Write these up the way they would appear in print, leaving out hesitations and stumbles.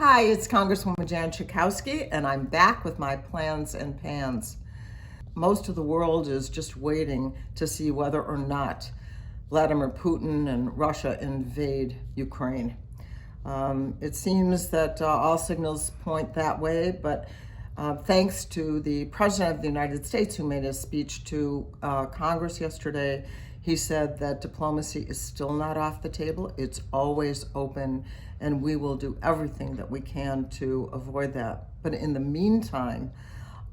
Hi, it's Congresswoman Jan Schakowsky, and I'm back with my plans and pans. Most of the world is just waiting to see whether or not Vladimir Putin and Russia invade Ukraine. It seems that all signals point that way, but thanks to the President of the United States, who made a speech to Congress yesterday, he said that diplomacy is still not off the table. It's always open, and we will do everything that we can to avoid that. But in the meantime,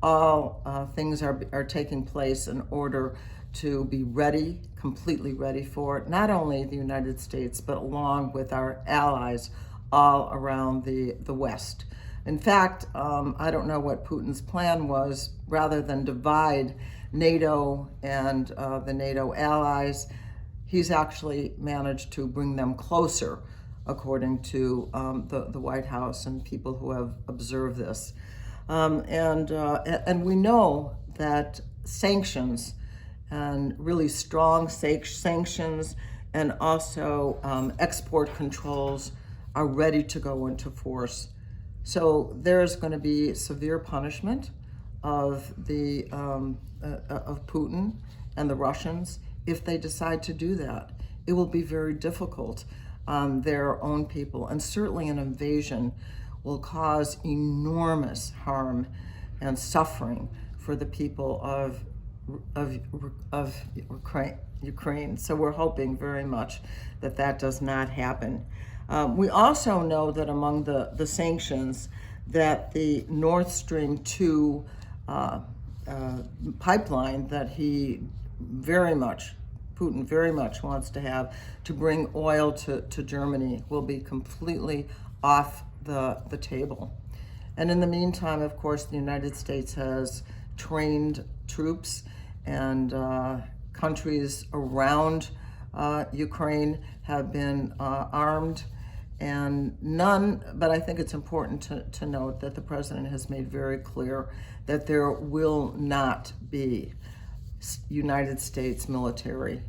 all things are taking place in order to be ready, completely ready for it, not only the United States, but along with our allies all around the West. In fact, I don't know what Putin's plan was. Rather than divide NATO and the NATO allies, he's actually managed to bring them closer, according to the White House and people who have observed this. And we know that sanctions, and really strong sanctions, and also export controls are ready to go into force. So there's going to be severe punishment of of Putin and the Russians if they decide to do that. It will be very difficult on their own people, and certainly an invasion will cause enormous harm and suffering for the people of Ukraine. So we're hoping very much that that does not happen. We also know that among the sanctions, that the Nord Stream 2 pipeline that Putin very much wants to have to bring oil to Germany will be completely off the table. And in the meantime, of course, the United States has trained troops, and countries around Ukraine have been armed, and but I think it's important to note that the president has made very clear that there will not be United States military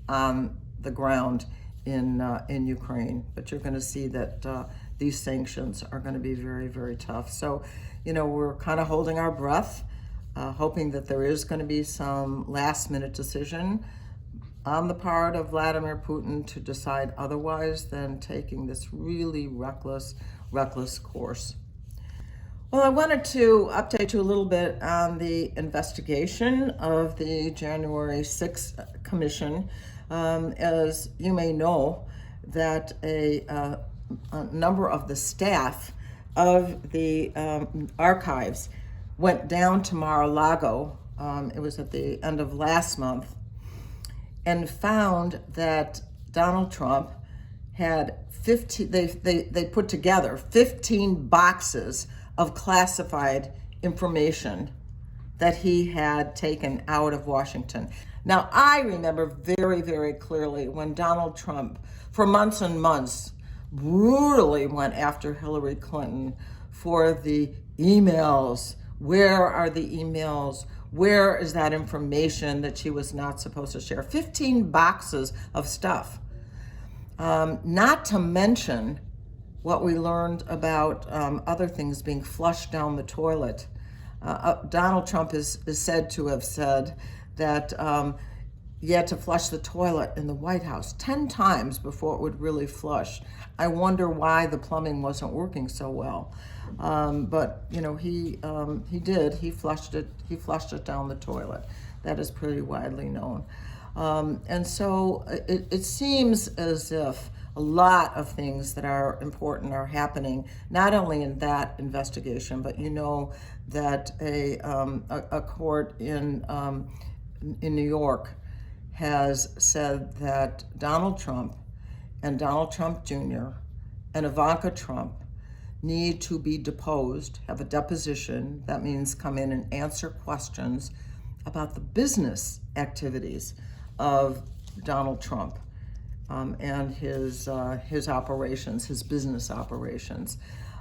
on the ground in Ukraine. But you're going to see that these sanctions are going to be very, very tough. So, we're kind of holding our breath, hoping that there is going to be some last-minute decision on the part of Vladimir Putin to decide otherwise than taking this really reckless course. Well, I wanted to update you a little bit on the investigation of the January 6th Commission. As you may know, that a number of the staff of the archives went down to Mar-a-Lago. It was at the end of last month, and found that Donald Trump had 15, they put together 15 boxes of classified information that he had taken out of Washington. Now, I remember very, very clearly when Donald Trump, for months and months, brutally went after Hillary Clinton for the emails. Where are the emails? Where is that information that she was not supposed to share? 15 boxes of stuff. Not to mention what we learned about other things being flushed down the toilet. Donald Trump is said to have said that he had to flush the toilet in the White House 10 times before it would really flush. I wonder why the plumbing wasn't working so well. But he did. He flushed it down the toilet. That is pretty widely known. And so it seems as if a lot of things that are important are happening, not only in that investigation, but that a court in New York has said that Donald Trump and Donald Trump Jr. and Ivanka Trump need to be deposed, have a deposition. That means come in and answer questions about the business activities of Donald Trump and his operations, his business operations.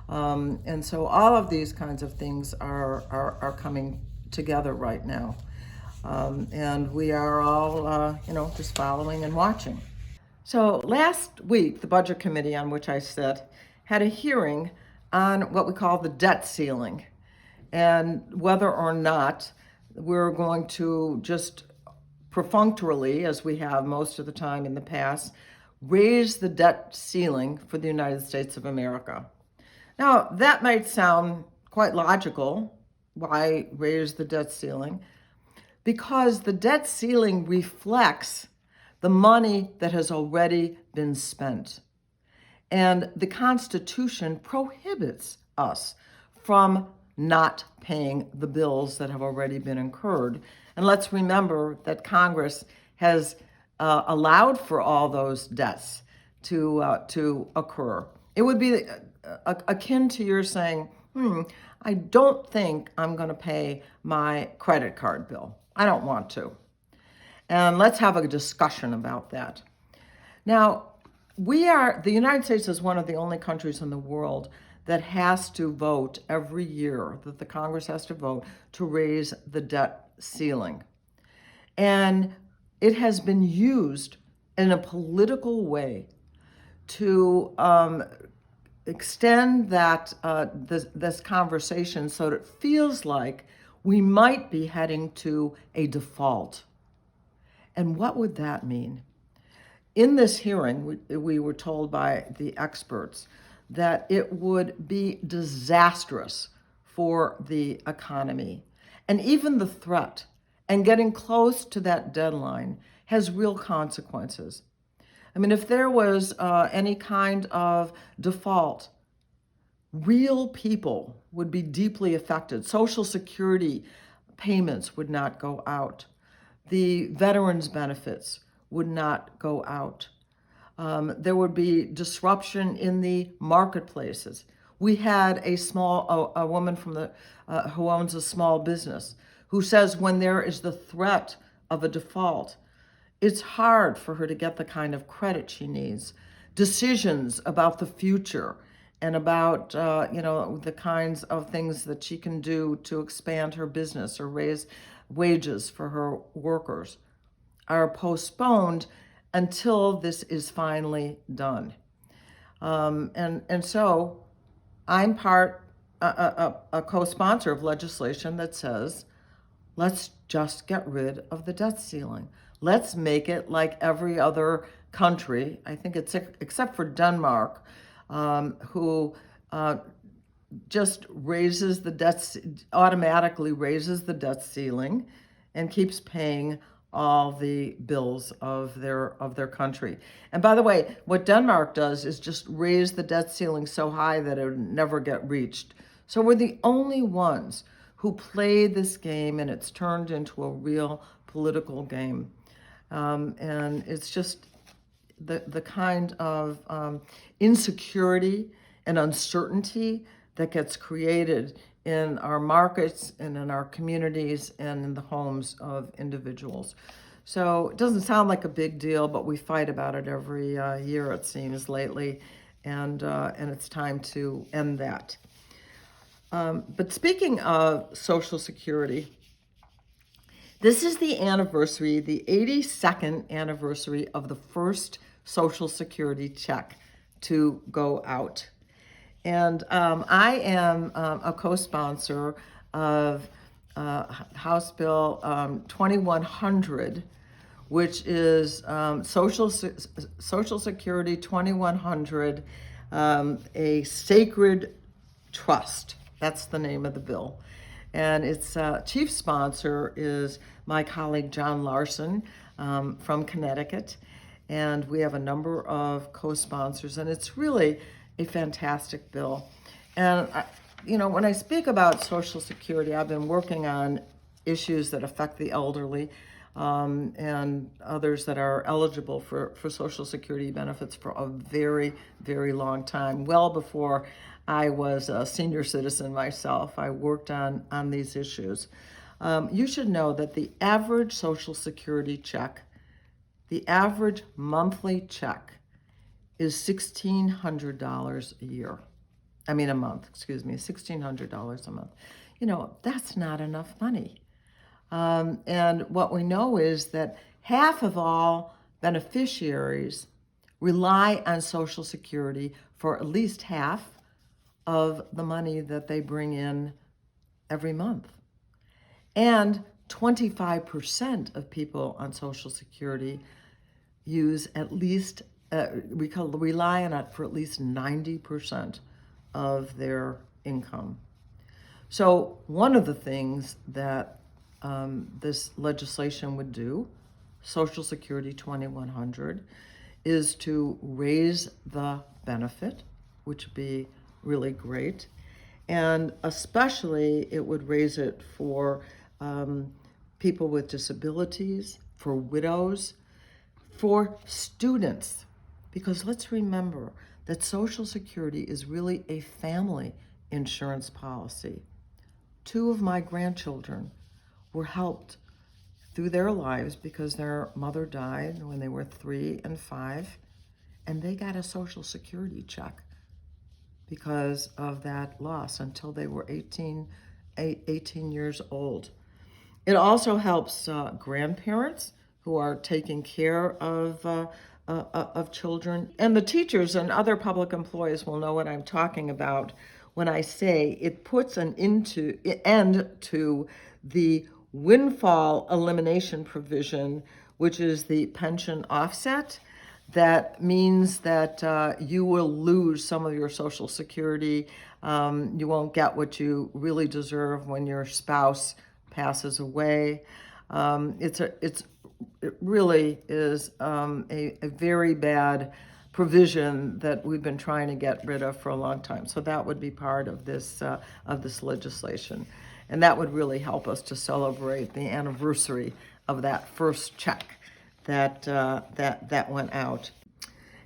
And so all of these kinds of things are coming together right now. And we are all, just following and watching. So last week, the Budget Committee on which I sit had a hearing on what we call the debt ceiling, and whether or not we're going to just perfunctorily, as we have most of the time in the past, raise the debt ceiling for the United States of America. Now, that might sound quite logical. Why raise the debt ceiling? Because the debt ceiling reflects the money that has already been spent. And the Constitution prohibits us from not paying the bills that have already been incurred. And let's remember that Congress has allowed for all those debts to occur. It would be akin to your saying, I don't think I'm going to pay my credit card bill. I don't want to. And let's have a discussion about that. Now, the United States is one of the only countries in the world that has to vote every year, that the Congress has to vote to raise the debt ceiling. And it has been used in a political way to extend this conversation so that it feels like we might be heading to a default. And what would that mean? In this hearing, we were told by the experts that it would be disastrous for the economy. And even the threat and getting close to that deadline has real consequences. I mean, if there was any kind of default, real people would be deeply affected. Social Security payments would not go out. The veterans' benefits would not go out. There would be disruption in the marketplaces. We had a woman from who owns a small business who says when there is the threat of a default, it's hard for her to get the kind of credit she needs. Decisions about the future and about the kinds of things that she can do to expand her business or raise wages for her workers are postponed until this is finally done. And so I'm a co-sponsor of legislation that says, let's just get rid of the debt ceiling. Let's make it like every other country, I think it's except for Denmark, who just automatically raises the debt ceiling and keeps paying all the bills of their country. And by the way, what Denmark does is just raise the debt ceiling so high that it would never get reached. So we're the only ones who play this game, and it's turned into a real political game. And it's just the kind of insecurity and uncertainty that gets created in our markets and in our communities and in the homes of individuals. So it doesn't sound like a big deal, but we fight about it every year, it seems, lately, and it's time to end that. But speaking of Social Security, this is the 82nd anniversary of the first Social Security check to go out. And I am a co-sponsor of House Bill 2100, which is Social Security 2100, a sacred trust. That's the name of the bill. And its chief sponsor is my colleague John Larson from Connecticut. And we have a number of co-sponsors, and it's really a fantastic bill. And, when I speak about Social Security, I've been working on issues that affect the elderly and others that are eligible for Social Security benefits for a very, very long time. Well before I was a senior citizen myself, I worked on these issues. You should know that the average Social Security check, the average monthly check, is $1,600 a month, $1,600 a month. That's not enough money. And what we know is that half of all beneficiaries rely on Social Security for at least half of the money that they bring in every month. And 25% of people on Social Security use at least, rely on it for at least 90% of their income. So one of the things that this legislation would do, Social Security 2100, is to raise the benefit, which would be really great. And especially it would raise it for people with disabilities, for widows, for students. Because let's remember that Social Security is really a family insurance policy. 2 of my grandchildren were helped through their lives because their mother died when they were 3 and 5, and they got a Social Security check because of that loss until they were 18 years old. It also helps grandparents who are taking care of children. And the teachers and other public employees will know what I'm talking about when I say it puts an end to the windfall elimination provision, which is the pension offset. That means that you will lose some of your Social Security. You won't get what you really deserve when your spouse passes away. It really is a very bad provision that we've been trying to get rid of for a long time. So that would be part of this legislation, and that would really help us to celebrate the anniversary of that first check that went out.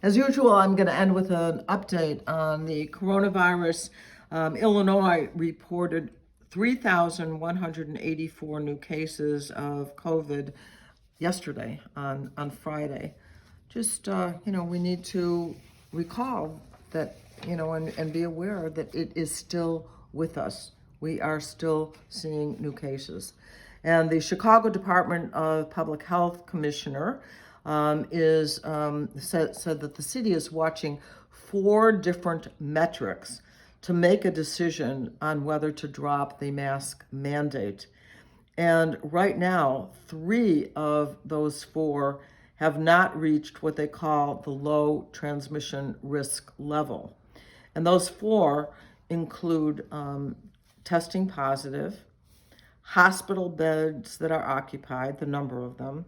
As usual, I'm going to end with an update on the coronavirus. Illinois reported 3,184 new cases of COVID yesterday on Friday. Just, we need to recall that, and be aware that it is still with us. We are still seeing new cases. And the Chicago Department of Public Health Commissioner said that the city is watching 4 different metrics to make a decision on whether to drop the mask mandate. And right now, 3 of those 4 have not reached what they call the low transmission risk level. And those 4 include testing positive, hospital beds that are occupied, the number of them,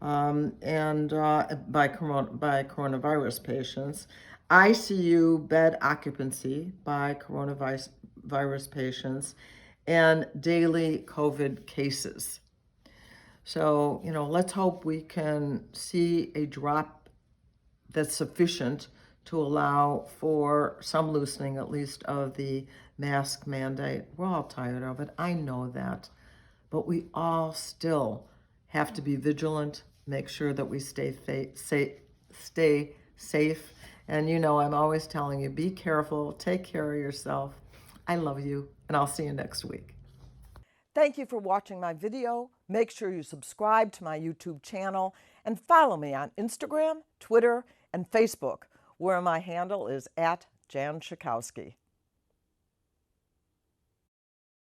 and by coronavirus patients, ICU bed occupancy by coronavirus patients, and daily COVID cases. So, let's hope we can see a drop that's sufficient to allow for some loosening, at least, of the mask mandate. We're all tired of it. I know that. But we all still have to be vigilant, make sure that we stay safe. And I'm always telling you, be careful, take care of yourself. I love you, and I'll see you next week. Thank you for watching my video. Make sure you subscribe to my YouTube channel and follow me on Instagram, Twitter, and Facebook, where my handle is @Jan Schakowsky.